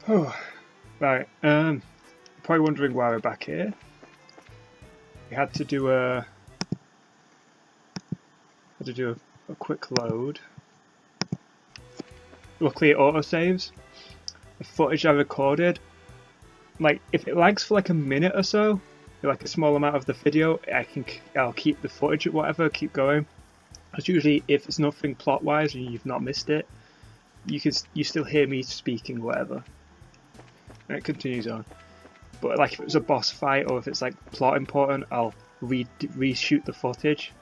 Oh, right. Probably wondering why we're back here. We had to do a quick load. Luckily, it autosaves. The footage I recorded, like if it lags for like a minute or so, like a small amount of the video, I'll keep the footage or whatever, keep going. Because usually, if it's nothing plot-wise and you've not missed it, you still hear me speaking, whatever. And it continues on. But like if it was a boss fight or if it's like plot important, I'll reshoot the footage.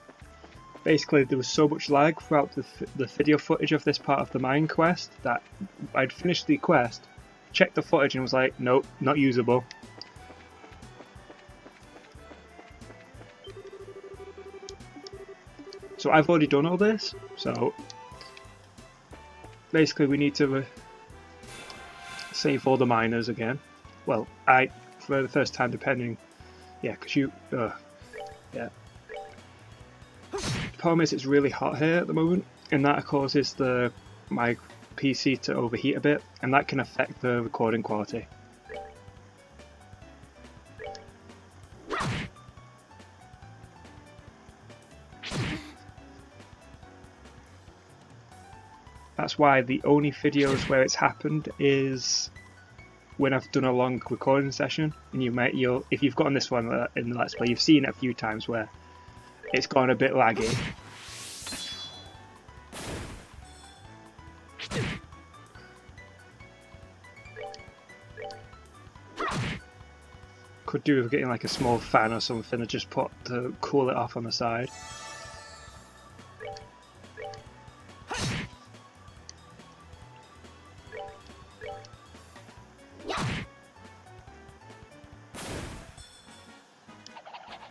Basically, there was so much lag throughout the video footage of this part of the mine quest that I'd finished the quest, checked the footage and was like, nope, not usable. So I've already done all this, so basically we need to save all the miners again. Well, for the first time depending, yeah, because yeah. The problem is it's really hot here at the moment, and that causes my PC to overheat a bit, and that can affect the recording quality. That's why the only videos where it's happened is when I've done a long recording session, and if you've gotten this one in the Let's Play, you've seen it a few times where it's gone a bit laggy. Could do with getting like a small fan or something to just put to cool it off on the side.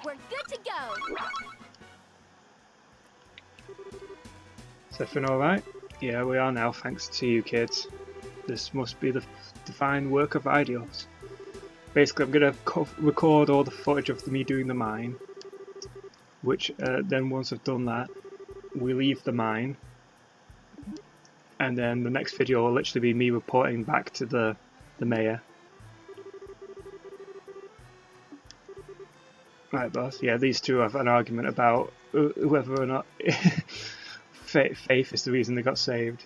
We're good to go. Is everything alright? Yeah, we are now, thanks to you kids. This must be the divine work of Eidos. Basically, I'm going to record all the footage of me doing the mine, which then once I've done that, we leave the mine, and then the next video will literally be me reporting back to the mayor. Right, boss. Yeah, these two have an argument about whether or not Faith is the reason they got saved.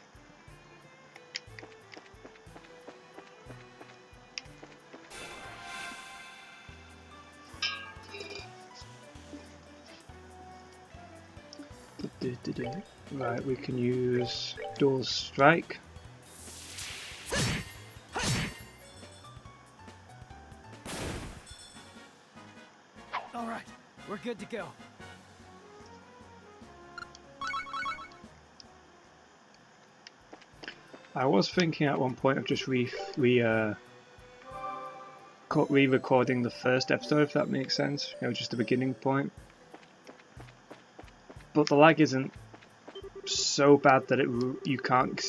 Right, we can use Dual Strike. Alright, we're good to go. I was thinking at one point of just re-recording the first episode, if that makes sense. You know, just the beginning point. But the lag isn't so bad that you can't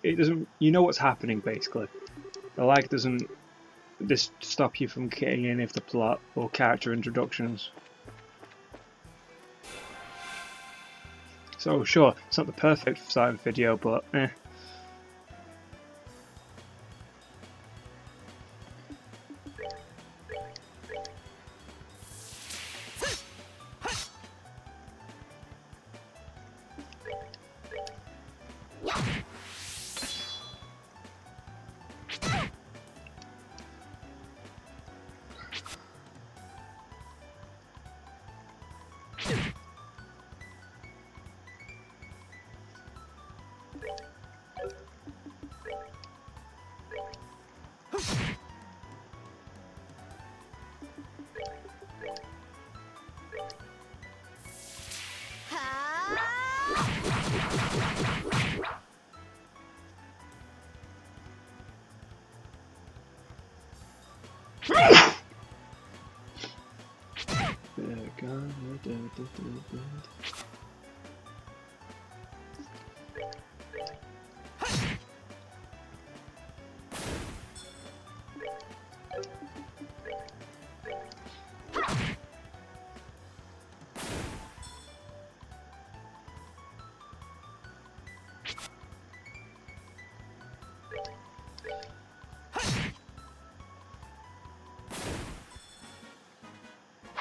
it doesn't. You know what's happening basically. The lag doesn't stop you from getting any of the plot or character introductions. So sure, it's not the perfect starting video, but eh.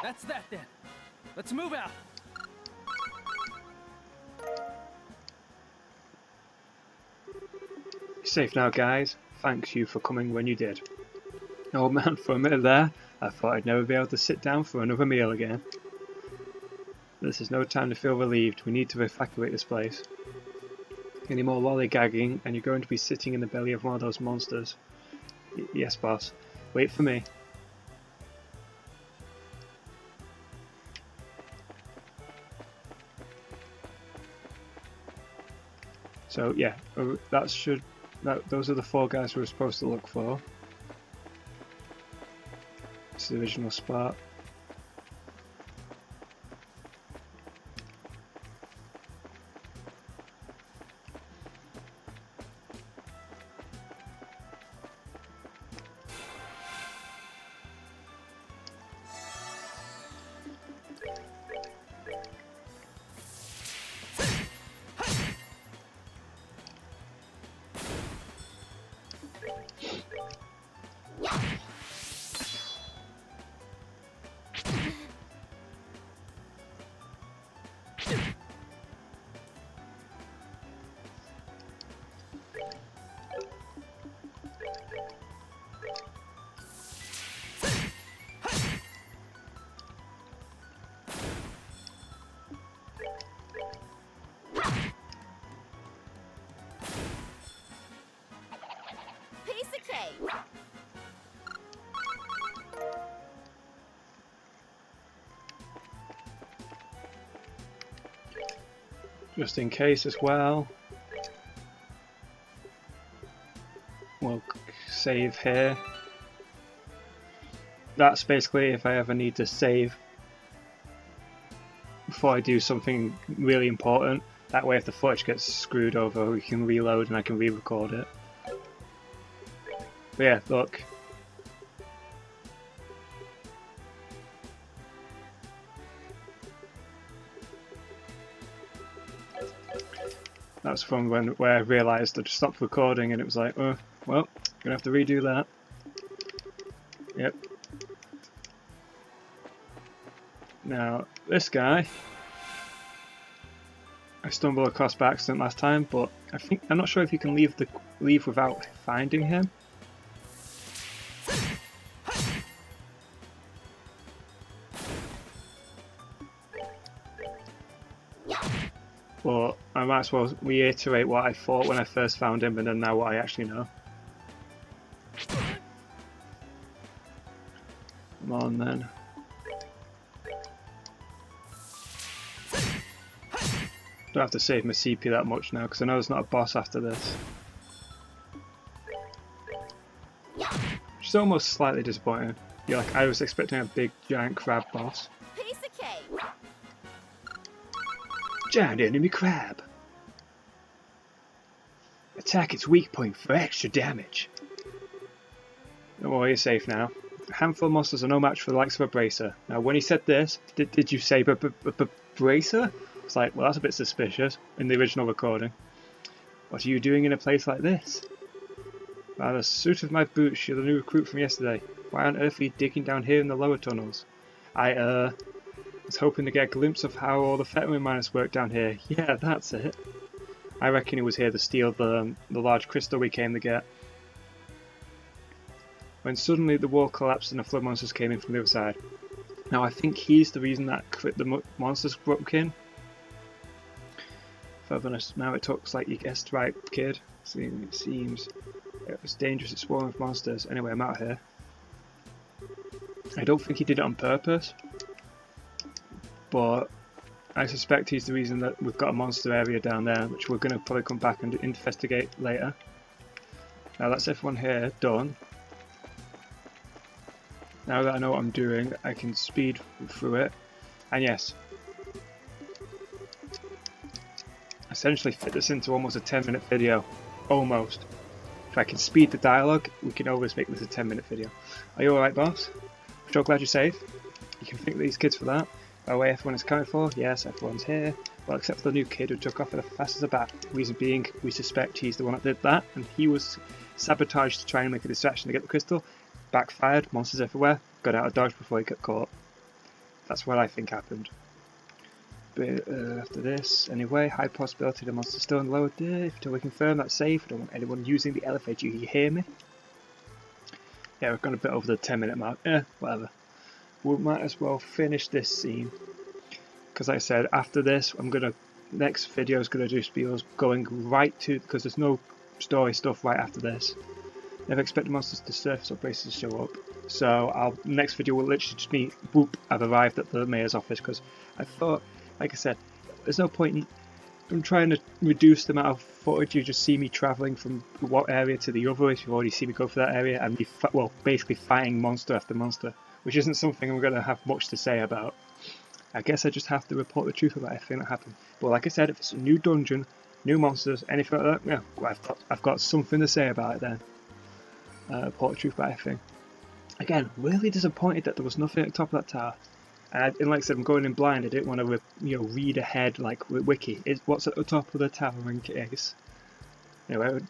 That's that then. Let's move out. You're safe now, guys. Thanks you for coming when you did. Oh man, for a minute there, I thought I'd never be able to sit down for another meal again. This is no time to feel relieved. We need to evacuate this place. Any more lollygagging and you're going to be sitting in the belly of one of those monsters. Yes, boss. Wait for me. So yeah, those are the 4 guys we were supposed to look for. It's the original spot. Piece of cake. Just in case as well. We'll save here. That's basically if I ever need to save before I do something really important. That way if the footage gets screwed over we can reload and I can re-record it. But yeah, look. That's from where I realised I'd stopped recording and it was like, oh, well, gonna have to redo that. Yep. Now, this guy, I stumbled across by accident last time, but I'm not sure if you can leave without finding him. But I might as well reiterate what I thought when I first found him and then now what I actually know. Come on then. Don't have to save my CP that much now because I know there's not a boss after this. Which is almost slightly disappointing. Yeah, like I was expecting a big giant crab boss. Piece of cake. Giant enemy crab. Attack its weak point for extra damage. Don't worry, you're safe now. A handful of monsters are no match for the likes of a bracer. Now, when he said this, did you say bracer? It's like, well, that's a bit suspicious in the original recording. What are you doing in a place like this? By the suit of my boots, you're the new recruit from yesterday. Why on earth are you digging down here in the lower tunnels? I was hoping to get a glimpse of how all the Fetterman miners work down here. Yeah, that's it. I reckon he was here to steal the large crystal we came to get. When suddenly the wall collapsed and the flood monsters came in from the other side. Now I think he's the reason that the monsters broke in. Now it looks like you guessed right, kid. It seems it was dangerous, it's swarming with monsters. Anyway, I'm out of here. I don't think he did it on purpose, but I suspect he's the reason that we've got a monster area down there, which we're going to probably come back and investigate later. Now that's everyone here done. Now that I know what I'm doing, I can speed through it, and yes, essentially fit this into almost a 10-minute video. Almost. If I can speed the dialogue, we can always make this a 10-minute video. Are you alright, boss? I'm so glad you're safe. You can thank these kids for that. By the way, everyone is accounted for. Yes, everyone's here. Well, except for the new kid who took off as fast as a bat. Reason being, we suspect he's the one that did that, and he was sabotaged to try and make a distraction to get the crystal. Backfired, monsters everywhere. Got out of dodge before he got caught. That's what I think happened. But after this, anyway, high possibility the monster's still in the lower deck. Until we confirm that's safe, I don't want anyone using the elevator. You hear me? Yeah, we've gone a bit over the 10-minute mark. Whatever. We might as well finish this scene. Because like I said, after this, next video is gonna just be us going right to, because there's no story stuff right after this. Never expect the monsters to surface or braces to show up. So next video will literally just be, whoop, I've arrived at the mayor's office, because I thought, like I said, there's no point in trying to reduce the amount of footage. You just see me travelling from one area to the other, if you've already seen me go for that area, and be basically fighting monster after monster, which isn't something I'm going to have much to say about. I guess I just have to report the truth about everything that happened. But like I said, if it's a new dungeon, new monsters, anything like that, yeah, well, I've got something to say about it then. Report the truth about everything. Again, really disappointed that there was nothing at the top of that tower. And like I said, I'm going in blind. I didn't want to, read ahead like with Wiki. What's at the top of the tower in case? Anyway, I would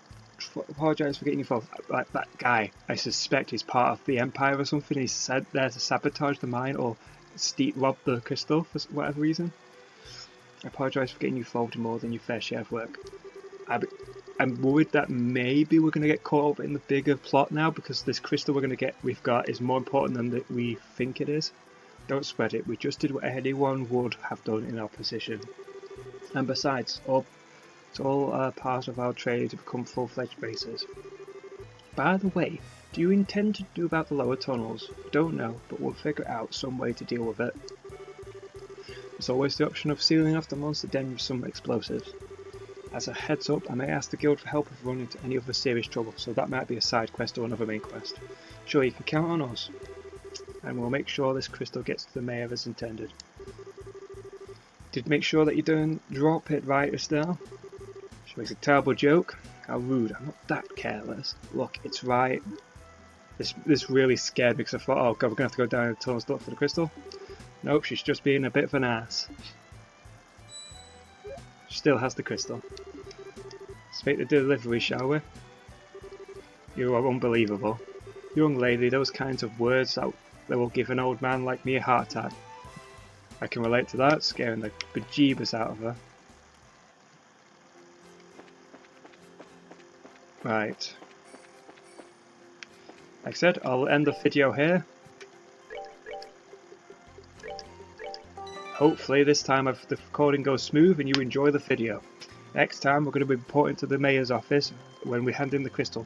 apologise for getting involved. Like that guy, I suspect he's part of the Empire or something. He's said there to sabotage the mine or rob the crystal for whatever reason. I apologise for getting you involved in more than your fair share of work. I'm worried that maybe we're going to get caught up in the bigger plot now, because this crystal we've got is more important than we think it is. Don't spread it. We just did what anyone would have done in our position. And besides, it's all part of our trade to become full-fledged bases. By the way, do you intend to do about the lower tunnels? Don't know, but we'll figure out some way to deal with it. There's always the option of sealing off the monster den with some explosives. As a heads up, I may ask the guild for help if we run into any other serious trouble, so that might be a side quest or another main quest. Sure, you can count on us. And we'll make sure this crystal gets to the mayor as intended. Did make sure that you don't drop it right, Estelle. She makes a terrible joke. How rude. I'm not that careless. Look, it's right. This really scared me because I thought, oh god, we're going to have to go down the tunnels to look for the crystal. Nope, she's just being a bit of an ass. She still has the crystal. Let's make the delivery, shall we? You are unbelievable. Young lady, those kinds of words that will give an old man like me a heart attack. I can relate to that, scaring the bejeebus out of her. Right. Like I said, I'll end the video here. Hopefully this time the recording goes smooth and you enjoy the video. Next time we're going to be reporting to the mayor's office when we hand in the crystal.